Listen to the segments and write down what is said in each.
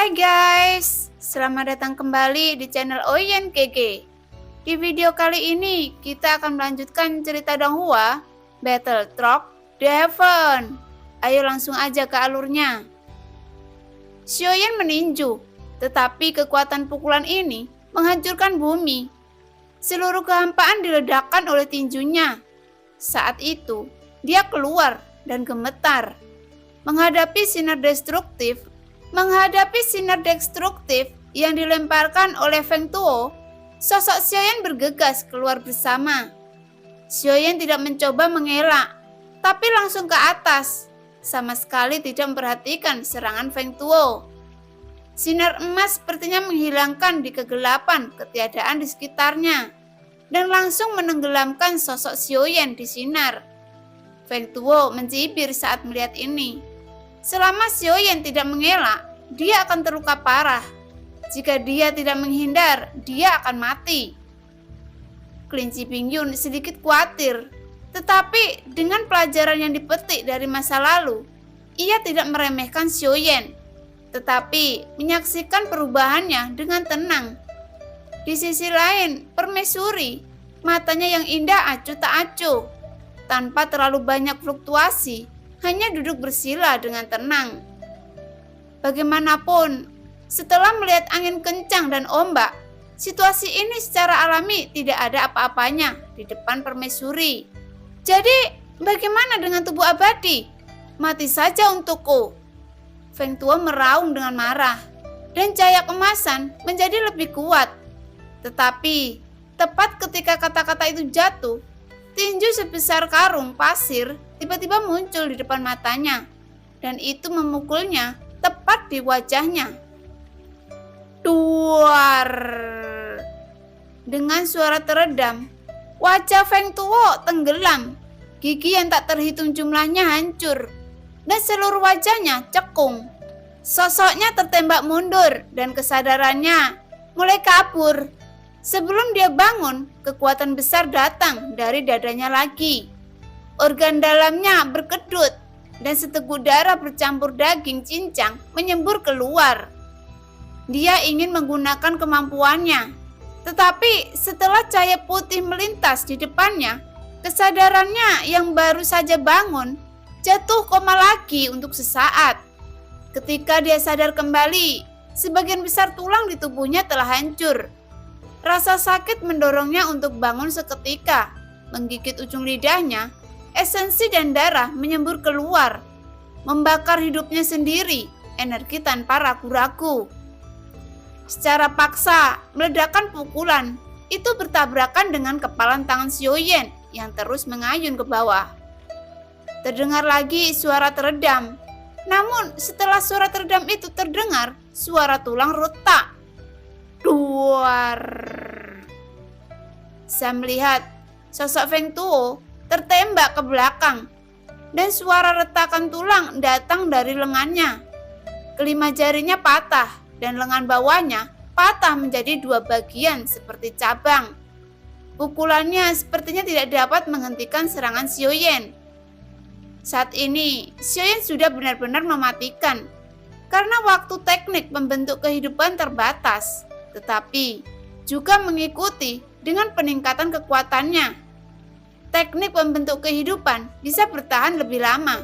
Hai guys, selamat datang kembali di channel Oyen Keke. Di video kali ini kita akan melanjutkan cerita Donghua, Battle Truck The Heaven. Ayo langsung aja ke alurnya. Xiaoyan meninju, tetapi kekuatan pukulan ini menghancurkan bumi. Seluruh kehampaan diledakkan oleh tinjunya. Saat itu, dia keluar dan gemetar. Menghadapi sinar destruktif yang dilemparkan oleh Feng Tuo, sosok Xiaoyan bergegas keluar bersama. Xiaoyan tidak mencoba mengelak, tapi langsung ke atas, sama sekali tidak memperhatikan serangan Feng Tuo. Sinar emas sepertinya menghilangkan di kegelapan ketiadaan di sekitarnya, dan langsung menenggelamkan sosok Xiaoyan di sinar. Feng Tuo mencibir saat melihat ini. Selama Xiaoyan tidak mengelak, dia akan terluka parah. Jika dia tidak menghindar, dia akan mati. Kelinci Bingyun sedikit khawatir, tetapi dengan pelajaran yang dipetik dari masa lalu, ia tidak meremehkan Xiaoyan, tetapi menyaksikan perubahannya dengan tenang. Di sisi lain, permaisuri, matanya yang indah acuh tak acuh, tanpa terlalu banyak fluktuasi, hanya duduk bersila dengan tenang. Bagaimanapun, setelah melihat angin kencang dan ombak, situasi ini secara alami tidak ada apa-apanya di depan permaisuri. Jadi, bagaimana dengan tubuh abadi? Mati saja untukku. Feng Tuo meraung dengan marah, dan cahaya kemasan menjadi lebih kuat. Tetapi, tepat ketika kata-kata itu jatuh, tinju sebesar karung pasir tiba-tiba muncul di depan matanya, dan itu memukulnya tepat di wajahnya. Duar! Dengan suara teredam, wajah Feng Tuo tenggelam. Gigi yang tak terhitung jumlahnya hancur, dan seluruh wajahnya cekung. Sosoknya tertembak mundur, dan kesadarannya mulai kabur. Sebelum dia bangun, kekuatan besar datang dari dadanya lagi. Organ dalamnya berkedut, dan seteguk darah bercampur daging cincang menyembur keluar. Dia ingin menggunakan kemampuannya, tetapi setelah cahaya putih melintas di depannya, kesadarannya yang baru saja bangun jatuh koma lagi untuk sesaat. Ketika dia sadar kembali, sebagian besar tulang di tubuhnya telah hancur. Rasa sakit mendorongnya untuk bangun seketika. Menggigit ujung lidahnya, esensi dan darah menyembur keluar, membakar hidupnya sendiri, energi tanpa ragu-ragu. Secara paksa, meledakkan pukulan itu bertabrakan dengan kepalan tangan Xiaoyan yang terus mengayun ke bawah. Terdengar lagi suara teredam. Namun setelah suara teredam itu terdengar, suara tulang retak. Duar! Saya melihat sosok Feng Tuo tertembak ke belakang, dan suara retakan tulang datang dari lengannya. Kelima jarinya patah, dan lengan bawahnya patah menjadi dua bagian seperti cabang. Pukulannya sepertinya tidak dapat menghentikan serangan Xiaoyan. Saat ini, Xiaoyan sudah benar-benar mematikan, karena waktu teknik membentuk kehidupan terbatas, tetapi juga mengikuti dengan peningkatan kekuatannya. Teknik membentuk kehidupan bisa bertahan lebih lama.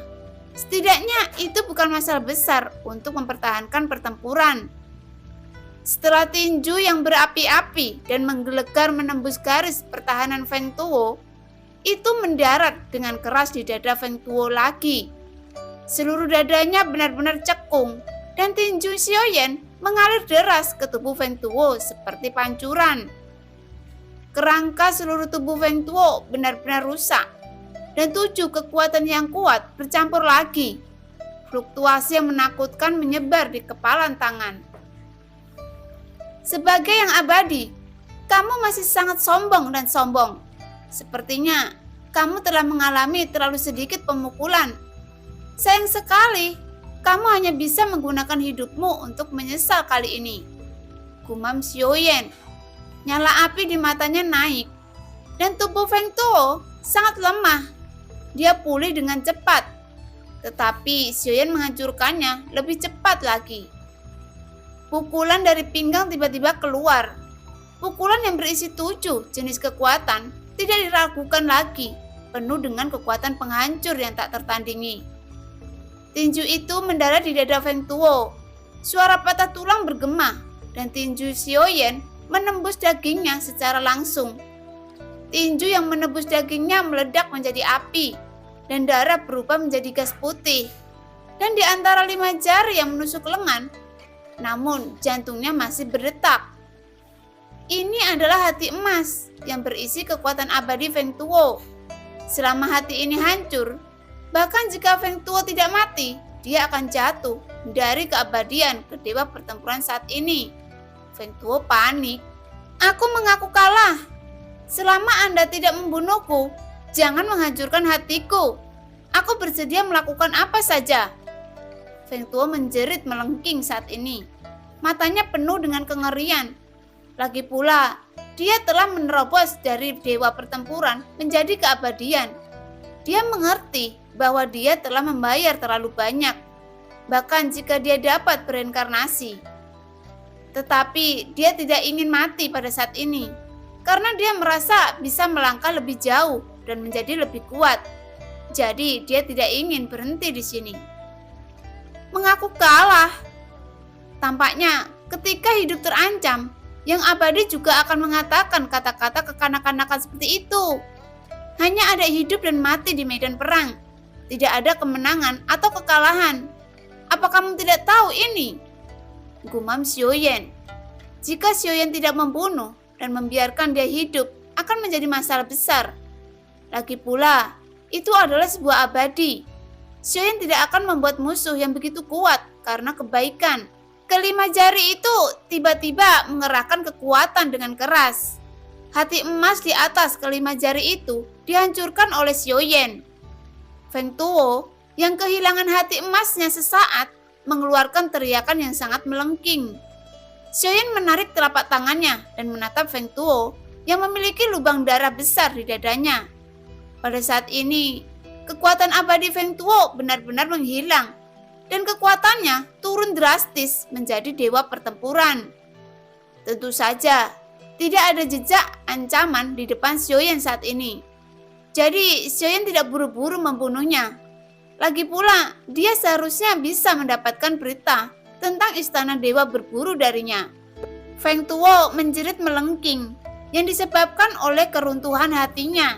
Setidaknya itu bukan masalah besar untuk mempertahankan pertempuran. Setelah tinju yang berapi-api dan menggelegar menembus garis pertahanan Feng Tuo, itu mendarat dengan keras di dada Feng Tuo lagi. Seluruh dadanya benar-benar cekung, dan tinju Xiaoyan mengalir deras ke tubuh Feng Tuo seperti pancuran. Kerangka seluruh tubuh Feng Tuo benar-benar rusak, dan 7 kekuatan yang kuat bercampur lagi. Fluktuasi yang menakutkan menyebar di kepalan tangan. Sebagai yang abadi, kamu masih sangat sombong dan sombong. Sepertinya kamu telah mengalami terlalu sedikit pemukulan. Sayang sekali, kamu hanya bisa menggunakan hidupmu untuk menyesal kali ini. Gumam Xiaoyan. Nyala api di matanya naik, dan tubuh Feng Tuo sangat lemah. Dia pulih dengan cepat, tetapi Xiaoyan menghancurkannya lebih cepat lagi. Pukulan dari pinggang tiba-tiba keluar. Pukulan yang berisi 7 jenis kekuatan tidak diragukan lagi, penuh dengan kekuatan penghancur yang tak tertandingi. Tinju itu mendarat di dada Feng Tuo. Suara patah tulang bergema, dan tinju Xiaoyan menembus dagingnya secara langsung. Tinju yang menembus dagingnya meledak menjadi api, dan darah berubah menjadi gas putih. Dan di antara 5 jari yang menusuk lengan, namun jantungnya masih berdetak. Ini adalah hati emas yang berisi kekuatan abadi Feng Tuo. Selama hati ini hancur, bahkan jika Feng Tuo tidak mati, dia akan jatuh dari keabadian ke dewa pertempuran saat ini. Feng Tuo panik. Aku mengaku kalah. Selama Anda tidak membunuhku, jangan menghancurkan hatiku. Aku bersedia melakukan apa saja. Feng Tuo menjerit melengking saat ini. Matanya penuh dengan kengerian. Lagi pula, dia telah menerobos dari dewa pertempuran menjadi keabadian. Dia mengerti bahwa dia telah membayar terlalu banyak, bahkan jika dia dapat bereinkarnasi. Tetapi dia tidak ingin mati pada saat ini, karena dia merasa bisa melangkah lebih jauh dan menjadi lebih kuat. Jadi dia tidak ingin berhenti di sini. Mengaku kalah. Tampaknya ketika hidup terancam, yang abadi juga akan mengatakan kata-kata kekanak-kanakan seperti itu. Hanya ada hidup dan mati di medan perang. Tidak ada kemenangan atau kekalahan. Apa kamu tidak tahu ini? Gumam Xiaoyan. Jika Xiaoyan tidak membunuh dan membiarkan dia hidup, akan menjadi masalah besar. Lagi pula, itu adalah sebuah abadi. Xiaoyan tidak akan membuat musuh yang begitu kuat karena kebaikan. Kelima jari itu tiba-tiba mengerahkan kekuatan dengan keras. Hati emas di atas kelima jari itu dihancurkan oleh Xiaoyan. Feng Tuo yang kehilangan hati emasnya sesaat mengeluarkan teriakan yang sangat melengking. Xiaoyan menarik telapak tangannya dan menatap Feng Tuo yang memiliki lubang darah besar di dadanya. Pada saat ini, kekuatan abadi Feng Tuo benar-benar menghilang. Dan kekuatannya turun drastis menjadi dewa pertempuran. Tentu saja, tidak ada jejak ancaman di depan Xiaoyan saat ini. Jadi, Xiaoyan tidak buru-buru membunuhnya. Lagi pula, dia seharusnya bisa mendapatkan berita tentang istana dewa berburu darinya. Feng Tuo menjerit melengking yang disebabkan oleh keruntuhan hatinya.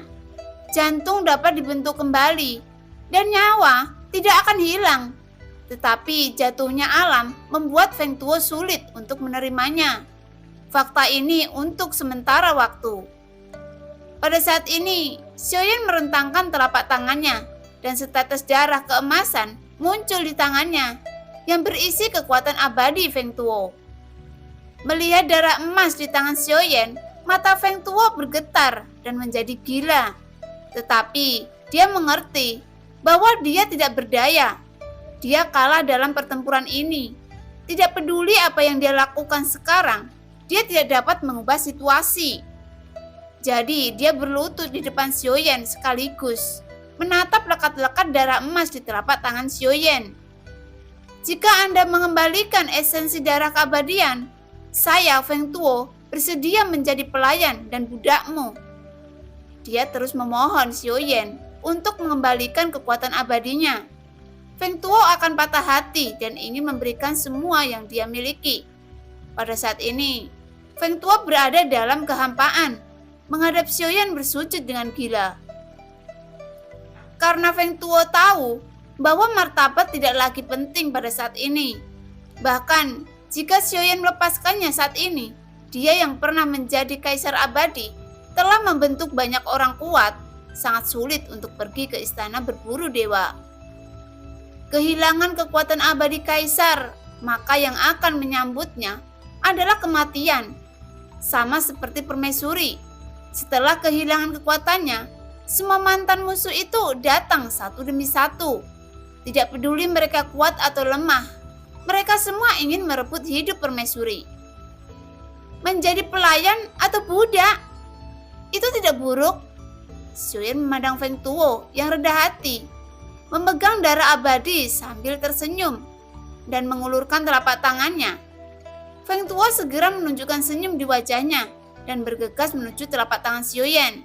Jantung dapat dibentuk kembali, dan nyawa tidak akan hilang. Tetapi jatuhnya alam membuat Feng Tuo sulit untuk menerimanya. Fakta ini untuk sementara waktu. Pada saat ini, Xiaoyan merentangkan telapak tangannya dan setetes darah keemasan muncul di tangannya yang berisi kekuatan abadi Feng Tuo. Melihat darah emas di tangan Xiaoyan, mata Feng Tuo bergetar dan menjadi gila. Tetapi dia mengerti bahwa dia tidak berdaya. Dia kalah dalam pertempuran ini. Tidak peduli apa yang dia lakukan sekarang, dia tidak dapat mengubah situasi. Jadi dia berlutut di depan Xiaoyan sekaligus menatap lekat-lekat darah emas di telapak tangan Xiaoyan. Jika Anda mengembalikan esensi darah keabadian, saya Feng Tuo bersedia menjadi pelayan dan budakmu. Dia terus memohon Xiaoyan untuk mengembalikan kekuatan abadinya. Feng Tuo akan patah hati dan ingin memberikan semua yang dia miliki. Pada saat ini, Feng Tuo berada dalam kehampaan, menghadap Xiaoyan bersujud dengan gila. Karena Feng Tuo tahu bahwa martabat tidak lagi penting pada saat ini. Bahkan, jika Xiaoyan melepaskannya saat ini, dia yang pernah menjadi kaisar abadi, telah membentuk banyak orang kuat, sangat sulit untuk pergi ke istana berburu dewa. Kehilangan kekuatan abadi kaisar, maka yang akan menyambutnya adalah kematian. Sama seperti permaisuri, setelah kehilangan kekuatannya, semua mantan musuh itu datang satu demi satu. Tidak peduli mereka kuat atau lemah, mereka semua ingin merebut hidup permaisuri. Menjadi pelayan atau budak, itu tidak buruk. Xiaoyan memandang Feng Tuo yang rendah hati, memegang darah abadi sambil tersenyum dan mengulurkan telapak tangannya. Feng Tuo segera menunjukkan senyum di wajahnya dan bergegas menuju telapak tangan Xiaoyan.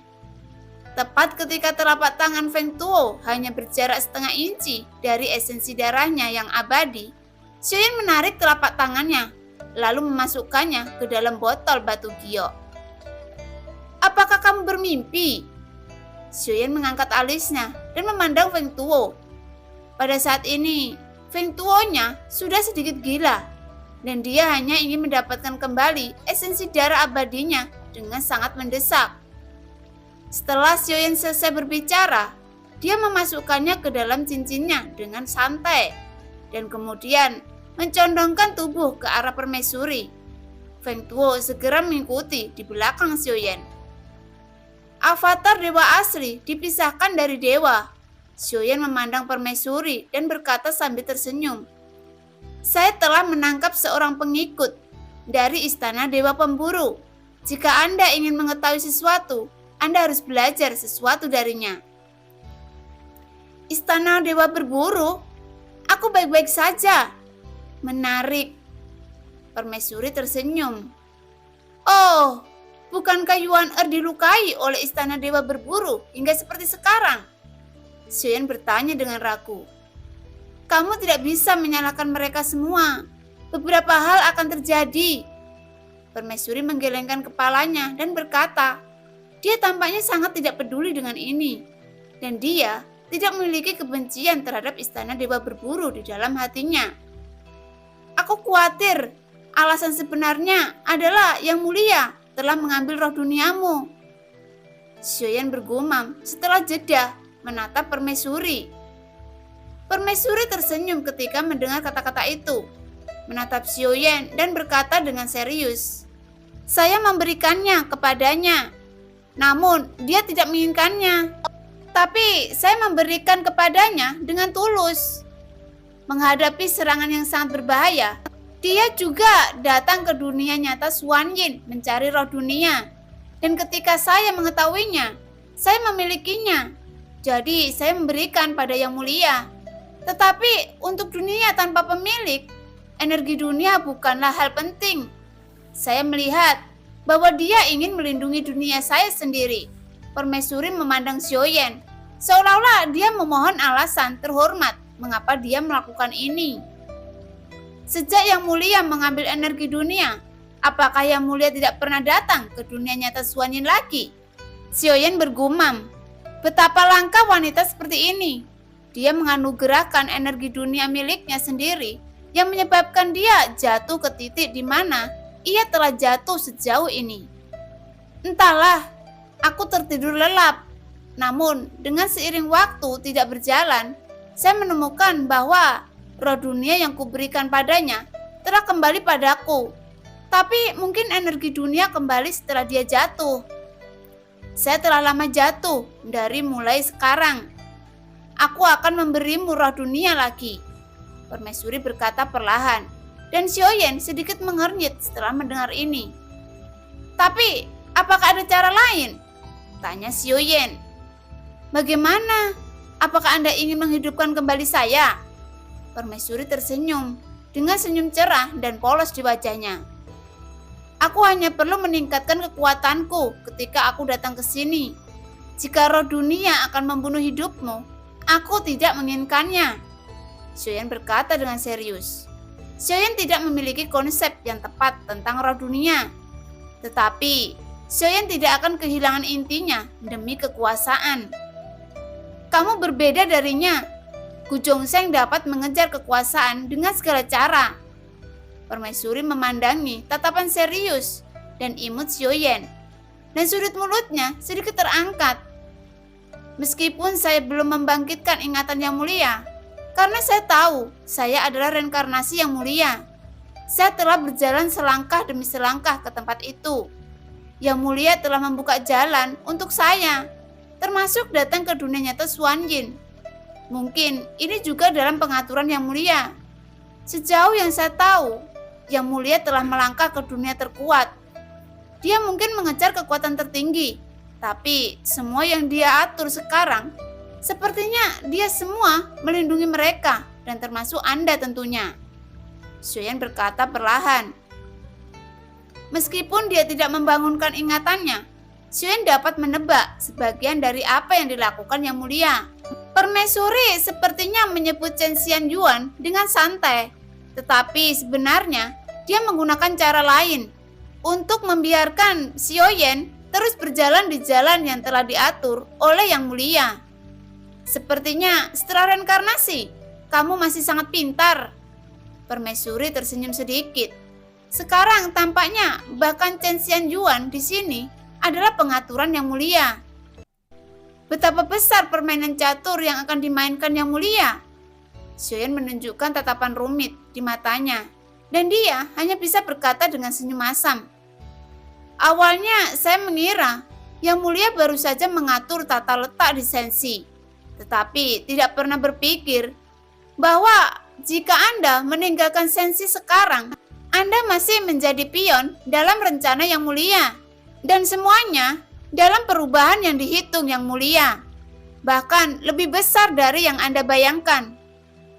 Tepat ketika telapak tangan Feng Tuo hanya berjarak setengah inci dari esensi darahnya yang abadi, Xiaoyan menarik telapak tangannya, lalu memasukkannya ke dalam botol batu giok. "Apakah kamu bermimpi?" Xiaoyan mengangkat alisnya dan memandang Feng Tuo. Pada saat ini, Feng Tuo-nya sudah sedikit gila, dan dia hanya ingin mendapatkan kembali esensi darah abadinya dengan sangat mendesak. Setelah Xiaoyan selesai berbicara, dia memasukkannya ke dalam cincinnya dengan santai, dan kemudian mencondongkan tubuh ke arah permaisuri. Feng Tuo segera mengikuti di belakang Xiaoyan. Avatar dewa asli dipisahkan dari dewa. Xiaoyan memandang permaisuri dan berkata sambil tersenyum, "Saya telah menangkap seorang pengikut dari istana dewa pemburu. Jika Anda ingin mengetahui sesuatu, Anda harus belajar sesuatu darinya." "Istana dewa berburu? Aku baik-baik saja." "Menarik." Permaisuri tersenyum. "Oh, bukankah Yuan dilukai oleh istana dewa berburu hingga seperti sekarang?" Xiaoyan bertanya dengan ragu. "Kamu tidak bisa menyalahkan mereka semua. Beberapa hal akan terjadi." Permaisuri menggelengkan kepalanya dan berkata, dia tampaknya sangat tidak peduli dengan ini, dan dia tidak memiliki kebencian terhadap istana dewa berburu di dalam hatinya. "Aku khawatir alasan sebenarnya adalah Yang Mulia telah mengambil roh duniamu." Xiaoyan bergumam setelah jeda menatap permaisuri. Permaisuri tersenyum ketika mendengar kata-kata itu, menatap Xiaoyan dan berkata dengan serius, "Saya memberikannya kepadanya, namun dia tidak menginginkannya. Tapi saya memberikan kepadanya dengan tulus. Menghadapi serangan yang sangat berbahaya, dia juga datang ke dunia nyata Xuanyin mencari roh dunia. Dan ketika saya mengetahuinya, saya memilikinya. Jadi saya memberikan pada Yang Mulia. Tetapi untuk dunia tanpa pemilik, energi dunia bukanlah hal penting. Saya melihat bahwa dia ingin melindungi dunia saya sendiri." Permaisuri memandang Xiaoyan, seolah-olah dia memohon alasan terhormat mengapa dia melakukan ini. "Sejak Yang Mulia mengambil energi dunia, apakah Yang Mulia tidak pernah datang ke dunia nyata Xuanyin lagi?" Xiaoyan bergumam, betapa langka wanita seperti ini. Dia menganugerahkan energi dunia miliknya sendiri yang menyebabkan dia jatuh ke titik di mana ia telah jatuh sejauh ini. "Entahlah, aku tertidur lelap. Namun dengan seiring waktu tidak berjalan, saya menemukan bahwa roh dunia yang kuberikan padanya telah kembali padaku. Tapi mungkin energi dunia kembali setelah dia jatuh. Saya telah lama jatuh dari mulai sekarang. Aku akan memberimu roh dunia lagi." Permaisuri berkata perlahan, dan Xiaoyan sedikit mengernyit setelah mendengar ini. "Tapi apakah ada cara lain?" tanya Xiaoyan. "Bagaimana? Apakah Anda ingin menghidupkan kembali saya?" Permaisuri tersenyum dengan senyum cerah dan polos di wajahnya. "Aku hanya perlu meningkatkan kekuatanku ketika aku datang ke sini. Jika roh dunia akan membunuh hidupmu, aku tidak menginginkannya." Xiaoyan berkata dengan serius. Xiaoyan tidak memiliki konsep yang tepat tentang roh dunia. Tetapi Xiaoyan tidak akan kehilangan intinya demi kekuasaan. "Kamu berbeda darinya. Gu Zhongsheng dapat mengejar kekuasaan dengan segala cara." Permaisuri memandangi tatapan serius dan imut Xiaoyan, dan sudut mulutnya sedikit terangkat. "Meskipun saya belum membangkitkan ingatan Yang Mulia, karena saya tahu saya adalah reinkarnasi Yang Mulia. Saya telah berjalan selangkah demi selangkah ke tempat itu. Yang Mulia telah membuka jalan untuk saya, termasuk datang ke dunia nyata Xuanyin. Mungkin ini juga dalam pengaturan Yang Mulia. Sejauh yang saya tahu, Yang Mulia telah melangkah ke dunia terkuat. Dia mungkin mengejar kekuatan tertinggi, tapi semua yang dia atur sekarang, sepertinya dia semua melindungi mereka, dan termasuk Anda tentunya." Xiaoyan berkata perlahan. Meskipun dia tidak membangunkan ingatannya, Xiuyan dapat menebak sebagian dari apa yang dilakukan Yang Mulia. Permaisuri sepertinya menyebut Chen Xianyuan dengan santai, tetapi sebenarnya dia menggunakan cara lain untuk membiarkan Xiuyan terus berjalan di jalan yang telah diatur oleh Yang Mulia. Sepertinya setelah reinkarnasi, kamu masih sangat pintar. Permaisuri tersenyum sedikit. Sekarang tampaknya bahkan Chen Xianyuan di sini adalah pengaturan Yang Mulia. Betapa besar permainan catur yang akan dimainkan Yang Mulia? Xiuyan menunjukkan tatapan rumit di matanya, dan dia hanya bisa berkata dengan senyum asam. Awalnya saya mengira Yang Mulia baru saja mengatur tata letak di sensi, tetapi tidak pernah berpikir bahwa jika Anda meninggalkan sensi sekarang, Anda masih menjadi pion dalam rencana Yang Mulia. Dan semuanya dalam perubahan yang dihitung Yang Mulia. Bahkan lebih besar dari yang Anda bayangkan.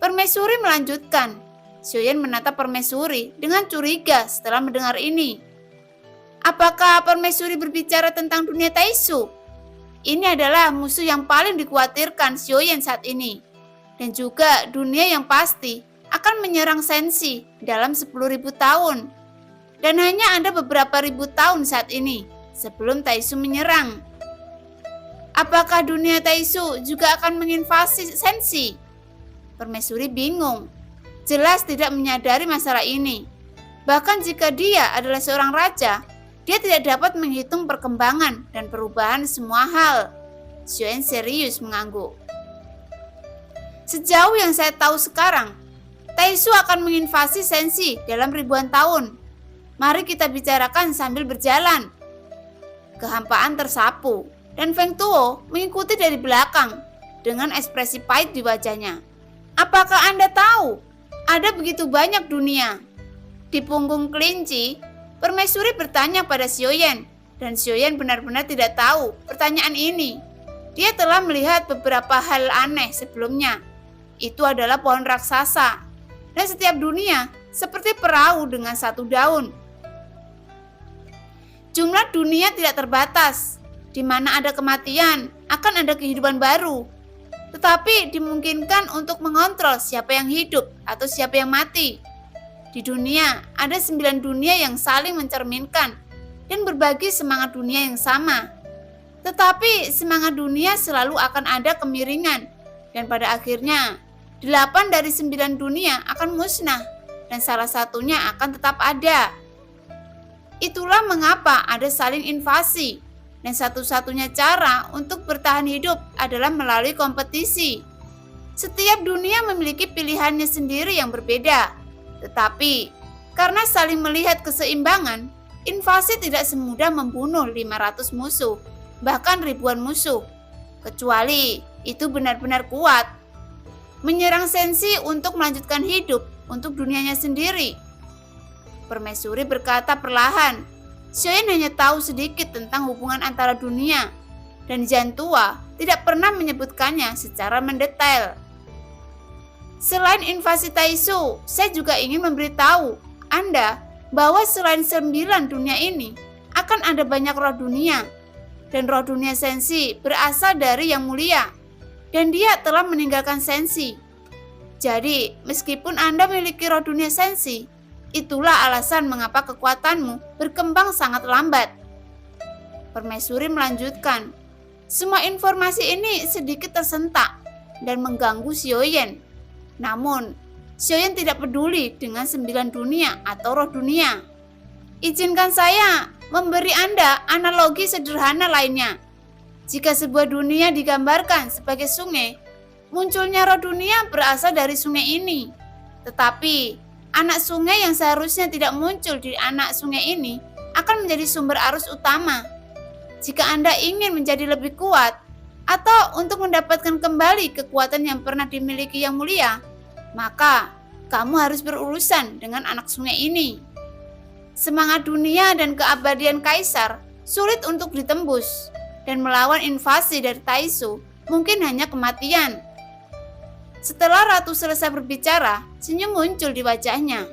Permaisuri melanjutkan. Xiuyan menatap Permaisuri dengan curiga setelah mendengar ini. Apakah Permaisuri berbicara tentang dunia Taisu? Ini adalah musuh yang paling dikhawatirkan Xiuyan saat ini. Dan juga dunia yang pasti akan menyerang sensi dalam 10.000 tahun. Dan hanya ada beberapa ribu tahun saat ini sebelum Taisu menyerang. Apakah dunia Taisu juga akan menginvasi sensi? Permaisuri bingung. Jelas tidak menyadari masalah ini. Bahkan jika dia adalah seorang raja, dia tidak dapat menghitung perkembangan dan perubahan semua hal. Xiuyan serius mengangguk. Sejauh yang saya tahu sekarang, Taisu akan menginvasi sensi dalam ribuan tahun. Mari kita bicarakan sambil berjalan. Kehampaan tersapu, dan Feng Tuo mengikuti dari belakang dengan ekspresi pahit di wajahnya. Apakah Anda tahu, ada begitu banyak dunia? Di punggung kelinci, Permaisuri bertanya pada Xiuyan, dan Xiuyan benar-benar tidak tahu pertanyaan ini. Dia telah melihat beberapa hal aneh sebelumnya. Itu adalah pohon raksasa, dan setiap dunia seperti perahu dengan satu daun. Jumlah dunia tidak terbatas. Di mana ada kematian, akan ada kehidupan baru. Tetapi dimungkinkan untuk mengontrol siapa yang hidup atau siapa yang mati. Di dunia, ada 9 dunia yang saling mencerminkan dan berbagi semangat dunia yang sama. Tetapi semangat dunia selalu akan ada kemiringan. Dan pada akhirnya, 8 dari 9 dunia akan musnah. Dan salah satunya akan tetap ada. Itulah mengapa ada saling invasi, dan satu-satunya cara untuk bertahan hidup adalah melalui kompetisi. Setiap dunia memiliki pilihannya sendiri yang berbeda, tetapi karena saling melihat keseimbangan, invasi tidak semudah membunuh 500 musuh, bahkan ribuan musuh, kecuali itu benar-benar kuat. Menyerang sensi untuk melanjutkan hidup untuk dunianya sendiri. Permaisuri berkata perlahan. Xiuyan hanya tahu sedikit tentang hubungan antara dunia, dan Jian Tua tidak pernah menyebutkannya secara mendetail. Selain invasi Taisu, saya juga ingin memberitahu Anda bahwa selain 9 dunia ini, akan ada banyak roh dunia. Dan roh dunia sensi berasal dari Yang Mulia, dan dia telah meninggalkan sensi. Jadi, meskipun Anda memiliki roh dunia sensi, itulah alasan mengapa kekuatanmu berkembang sangat lambat. Permaisuri melanjutkan. Semua informasi ini sedikit tersentak dan mengganggu Xiuyan. Namun, Xiuyan tidak peduli dengan 9 dunia atau roh dunia. Izinkan saya memberi Anda analogi sederhana lainnya. Jika sebuah dunia digambarkan sebagai sungai, munculnya roh dunia berasal dari sungai ini. Tetapi anak sungai yang seharusnya tidak muncul di anak sungai ini akan menjadi sumber arus utama. Jika Anda ingin menjadi lebih kuat atau untuk mendapatkan kembali kekuatan yang pernah dimiliki Yang Mulia, maka kamu harus berurusan dengan anak sungai ini. Semangat dunia dan keabadian kaisar sulit untuk ditembus, dan melawan invasi dari Taisu mungkin hanya kematian. Setelah Ratu selesai berbicara, senyum muncul di wajahnya.